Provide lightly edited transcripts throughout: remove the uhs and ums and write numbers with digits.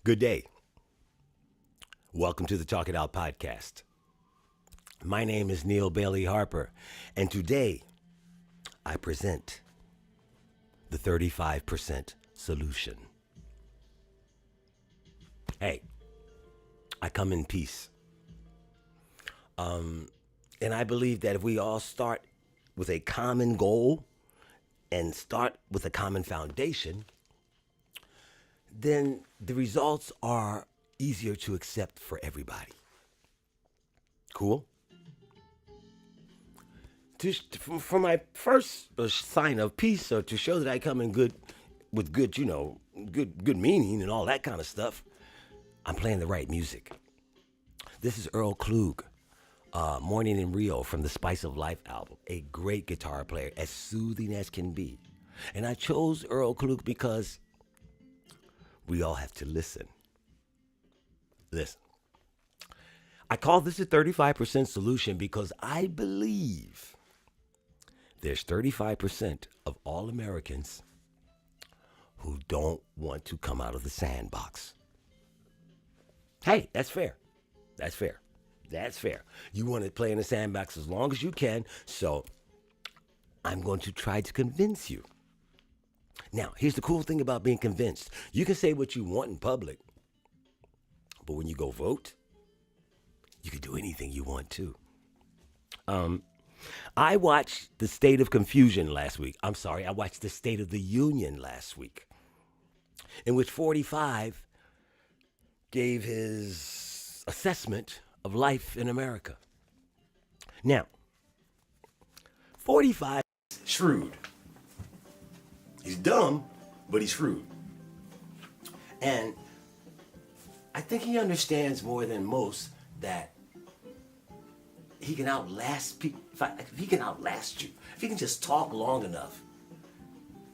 Good day. Welcome to the Talk It Out podcast. My name is Neal Bailey-Harper, and today I present the 35% solution. Hey, I come in peace. And I believe that if we all start with a common goal and start with a common foundation, then the results are easier to accept for everybody. Cool? For my first sign of peace, or to show that I come in good, with good, good meaning and all that kind of stuff, I'm playing the right music. This is Earl Klug, Morning in Rio from the Spice of Life album. A great guitar player, as soothing as can be. And I chose Earl Klug because we all have to listen. Listen. I call this a 35% solution because I believe there's 35% of all Americans who don't want to come out of the sandbox. Hey, that's fair. That's fair. That's fair. You want to play in the sandbox as long as you can, so I'm going to try to convince you. Now, here's the cool thing about being convinced. You can say what you want in public, but when you go vote, you can do anything you want to. I watched the State of Confusion last week. I watched the State of the Union last week, in which 45 gave his assessment of life in America. Now, 45 is shrewd. He's dumb, but he's shrewd. And I think he understands more than most that he can outlast people. If he can outlast you, if he can just talk long enough,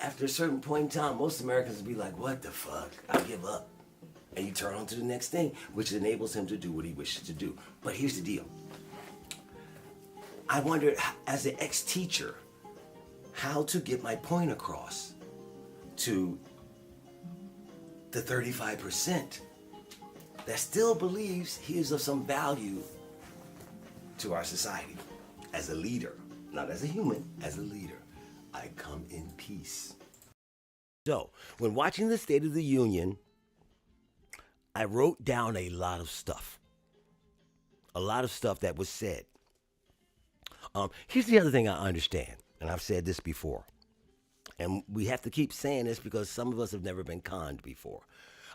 after a certain point in time, most Americans will be like, what the fuck? I give up. And you turn on to the next thing, which enables him to do what he wishes to do. But here's the deal. I wondered, as an ex-teacher, how to get my point across to the 35% that still believes he is of some value to our society. As a leader, not as a human, as a leader, I come in peace. So, when watching the State of the Union, I wrote down a lot of stuff. A lot of stuff that was said. Here's the other thing I understand, and I've said this before. And we have to keep saying this because some of us have never been conned before.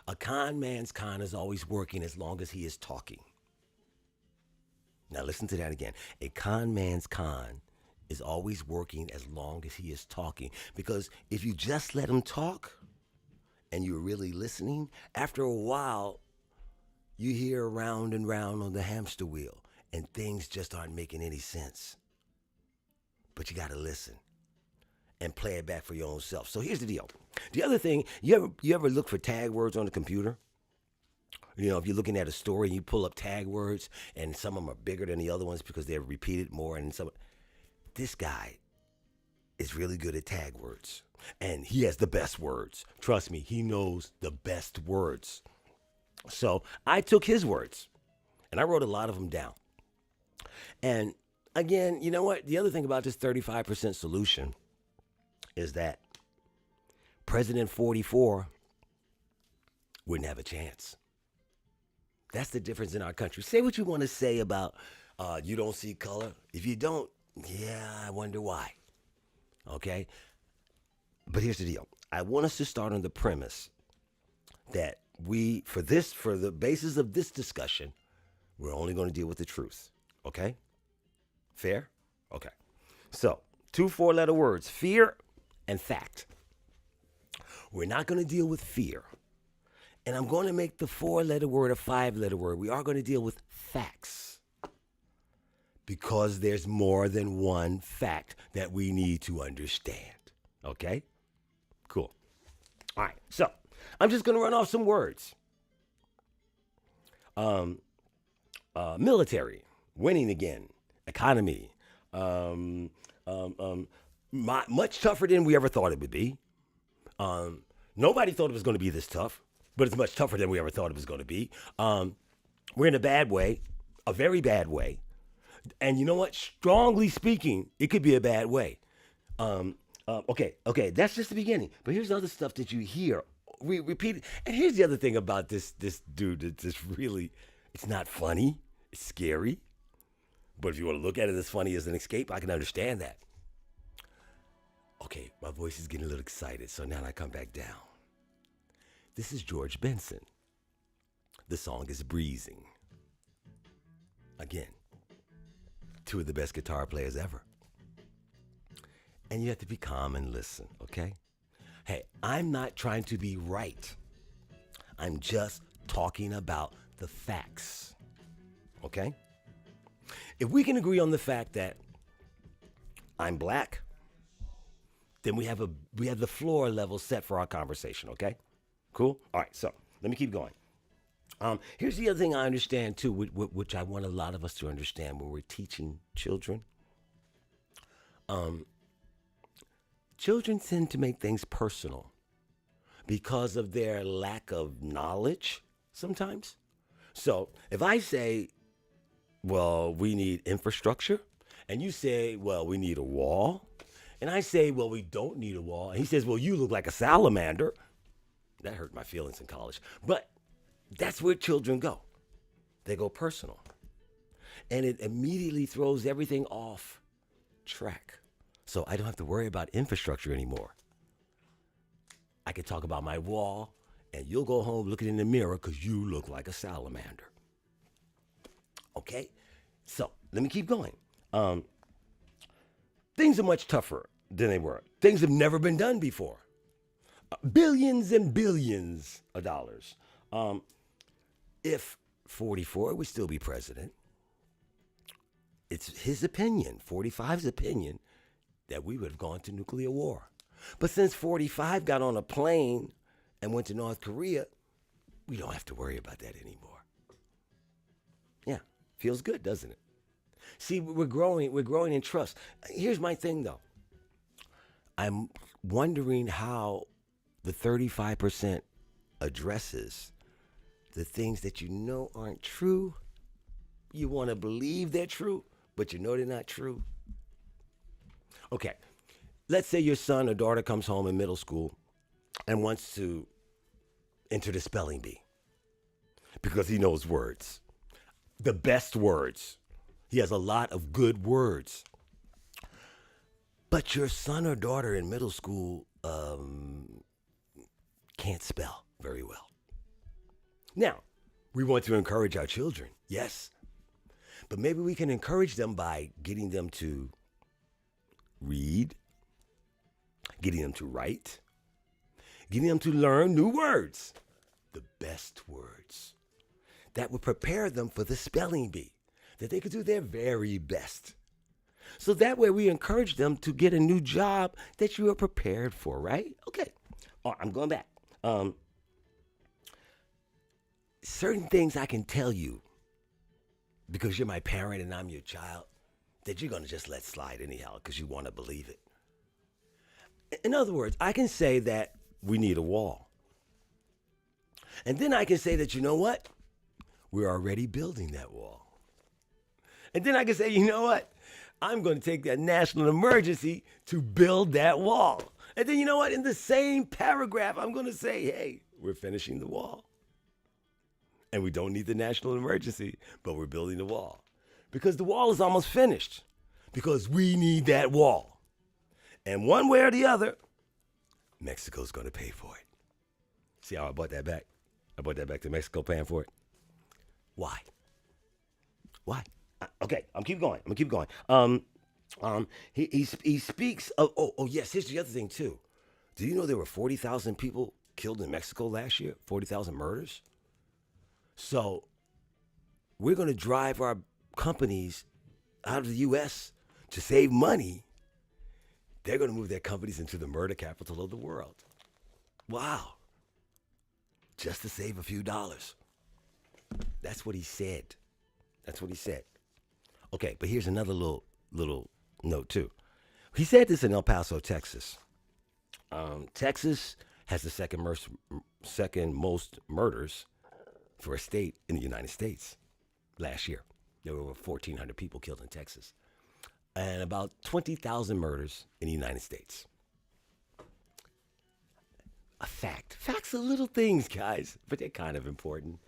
A con man's con is always working as long as he is talking. Now listen to that again. A con man's con is always working as long as he is talking. Because if you just let him talk and you're really listening, after a while, you hear round and round on the hamster wheel and things just aren't making any sense. But you got to listen and play it back for your own self. So here's the deal. The other thing, you ever look for tag words on the computer? You know, if you're looking at a story and you pull up tag words and some of them are bigger than the other ones because they're repeated more, and this guy is really good at tag words. And he has the best words. Trust me, he knows the best words. So I took his words and I wrote a lot of them down. And again, you know what? The other thing about this 35% solution is that President 44 wouldn't have a chance. That's the difference in our country. Say what you want to say about you don't see color. If you don't, yeah, I wonder why. Okay? But here's the deal. I want us to start on the premise that for the basis of this discussion, we're only going to deal with the truth. Okay? Fair? Okay. So, 2 4-letter words, fear and fact. We're not going to deal with fear. And I'm going to make the 4-letter word a 5-letter word. We are going to deal with facts. Because there's more than one fact that we need to understand. Okay? Cool. All right. So, I'm just going to run off some words. Military, winning again, economy, much tougher than we ever thought it would be. Nobody thought it was going to be this tough, but it's much tougher than we ever thought it was going to be. We're in a bad way, a very bad way. And you know what? Strongly speaking, it could be a bad way. Okay, that's just the beginning. But here's other stuff that you hear repeated. And here's the other thing about this dude that's just really, it's not funny. It's scary. But if you want to look at it as funny as an escape, I can understand that. Okay, my voice is getting a little excited, so now I come back down. This is George Benson. The song is Breezing. Again, two of the best guitar players ever. And you have to be calm and listen, okay? Hey, I'm not trying to be right. I'm just talking about the facts, okay? If we can agree on the fact that I'm black, then we have the floor level set for our conversation, okay? Cool? All right, so let me keep going. Here's the other thing I understand too, which I want a lot of us to understand when we're teaching children. Children tend to make things personal because of their lack of knowledge sometimes. So if I say, well, we need infrastructure, and you say, well, we need a wall, and I say, well, we don't need a wall, and he says, well, you look like a salamander. That hurt my feelings in college. But that's where children go. They go personal. And it immediately throws everything off track. So I don't have to worry about infrastructure anymore. I can talk about my wall, and you'll go home looking in the mirror because you look like a salamander. Okay? So let me keep going. Things are much tougher than they were. Things have never been done before. Billions and billions of dollars. If 44 would still be president, it's his opinion, 45's opinion, that we would have gone to nuclear war. But since 45 got on a plane and went to North Korea, we don't have to worry about that anymore. Yeah, feels good, doesn't it? See, we're growing in trust. Here's my thing, though. I'm wondering how the 35% addresses the things that you know aren't true. You want to believe they're true, but you know they're not true. Okay, let's say your son or daughter comes home in middle school and wants to enter the spelling bee because he knows words, the best words. He has a lot of good words. But your son or daughter in middle school can't spell very well. Now, we want to encourage our children, yes. But maybe we can encourage them by getting them to read, getting them to write, getting them to learn new words, the best words that would prepare them for the spelling bee, that they could do their very best. So that way we encourage them to get a new job that you are prepared for, right? Okay. All right, I'm going back. Certain things I can tell you because you're my parent and I'm your child that you're going to just let slide anyhow because you want to believe it. In other words, I can say that we need a wall. And then I can say that, you know what? We're already building that wall. And then I can say, you know what? I'm going to take that national emergency to build that wall. And then, you know what? In the same paragraph, I'm going to say, hey, we're finishing the wall. And we don't need the national emergency, but we're building the wall. Because the wall is almost finished. Because we need that wall. And one way or the other, Mexico's going to pay for it. See how I brought that back? I brought that back to Mexico paying for it. Why? Okay, I'm keep going. He speaks of, yes, here's the other thing too. Do you know there were 40,000 people killed in Mexico last year? 40,000 murders? So we're going to drive our companies out of the U.S. to save money. They're going to move their companies into the murder capital of the world. Wow. Just to save a few dollars. That's what he said. Okay, but here's another little note too. He said this in El Paso, Texas. Texas has the second most murders for a state in the United States last year. There were over 1,400 people killed in Texas and about 20,000 murders in the United States. A fact. Facts are little things, guys, but they're kind of important.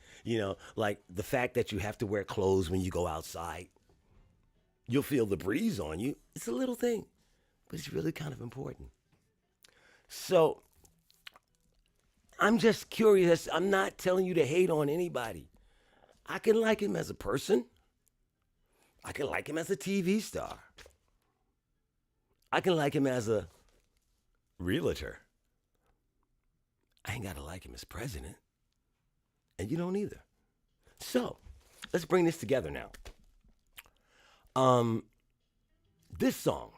Like the fact that you have to wear clothes when you go outside. You'll feel the breeze on you. It's a little thing, but it's really kind of important. So, I'm just curious. I'm not telling you to hate on anybody. I can like him as a person. I can like him as a TV star. I can like him as a realtor. I ain't got to like him as president. And you don't either. So, let's bring this together now. This song,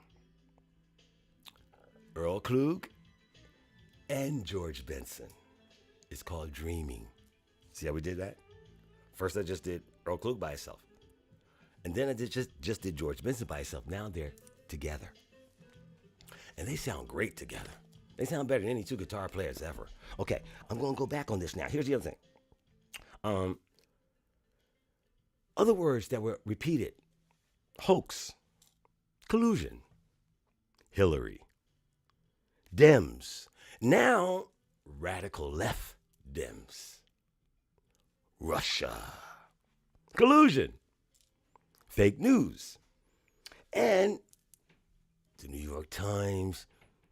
Earl Klug and George Benson, is called Dreaming. See how we did that? First I just did Earl Klug by himself. And then I just did George Benson by himself. Now they're together. And they sound great together. They sound better than any two guitar players ever. Okay, I'm going to go back on this now. Here's the other thing. Other words that were repeated. Hoax. Collusion. Hillary. Dems. Now, radical left Dems. Russia. Collusion. Fake news. And the New York Times,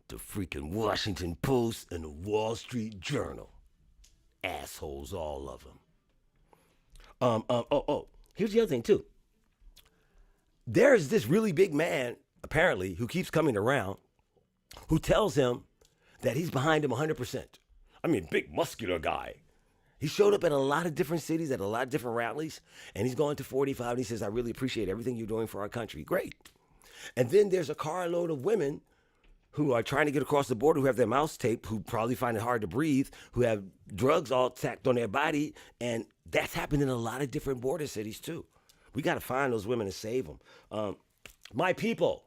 the freaking Washington Post, and the Wall Street Journal. Assholes, all of them. Here's the other thing, too. There's this really big man, apparently, who keeps coming around, who tells him that he's behind him 100%. I mean, big muscular guy. He showed up at a lot of different cities, at a lot of different rallies, and he's going to 45, and he says, I really appreciate everything you're doing for our country. Great. And then there's a carload of women who are trying to get across the border, who have their mouths taped, who probably find it hard to breathe, who have drugs all tacked on their body, and that's happened in a lot of different border cities, too. We got to find those women and save them. My people.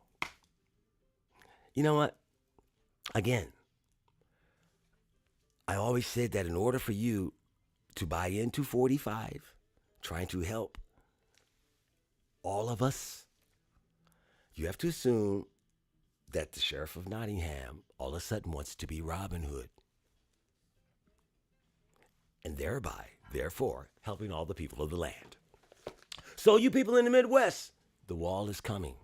You know what? Again, I always said that in order for you to buy into 45, trying to help all of us, you have to assume that the sheriff of Nottingham all of a sudden wants to be Robin Hood. And therefore, helping all the people of the land. So you people in the Midwest, the wall is coming.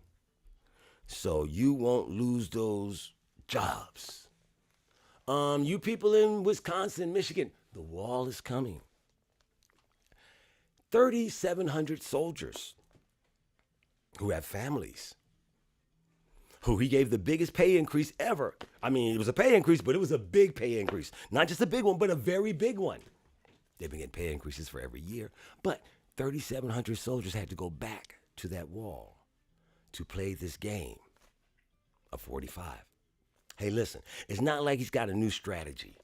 So you won't lose those jobs. You people in Wisconsin, Michigan, the wall is coming. 3,700 soldiers who have families, who he gave the biggest pay increase ever. I mean, it was a pay increase, but it was a big pay increase. Not just a big one, but a very big one. They've been getting pay increases for every year. But 3,700 soldiers had to go back to that wall to play this game of 45. Hey, listen, it's not like he's got a new strategy.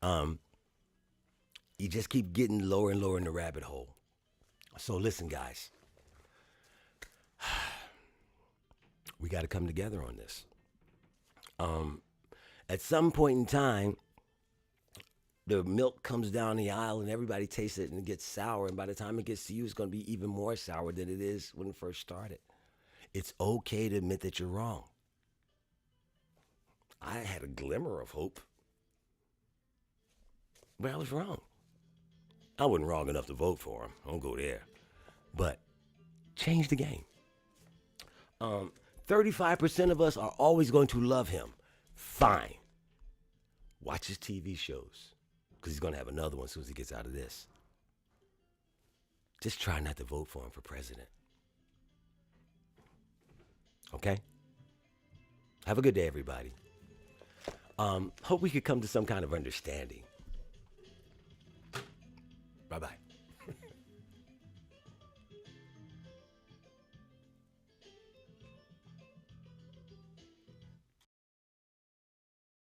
You just keep getting lower and lower in the rabbit hole. So listen, guys. We got to come together on this. At some point in time, the milk comes down the aisle and everybody tastes it and it gets sour. And by the time it gets to you, it's going to be even more sour than it is when it first started. It's okay to admit that you're wrong. I had a glimmer of hope, but I was wrong. I wasn't wrong enough to vote for him. I don't go there. But change the game. 35% of us are always going to love him. Fine. Watch his TV shows, because he's going to have another one as soon as he gets out of this. Just try not to vote for him for president. Okay? Have a good day, everybody. Hope we could come to some kind of understanding.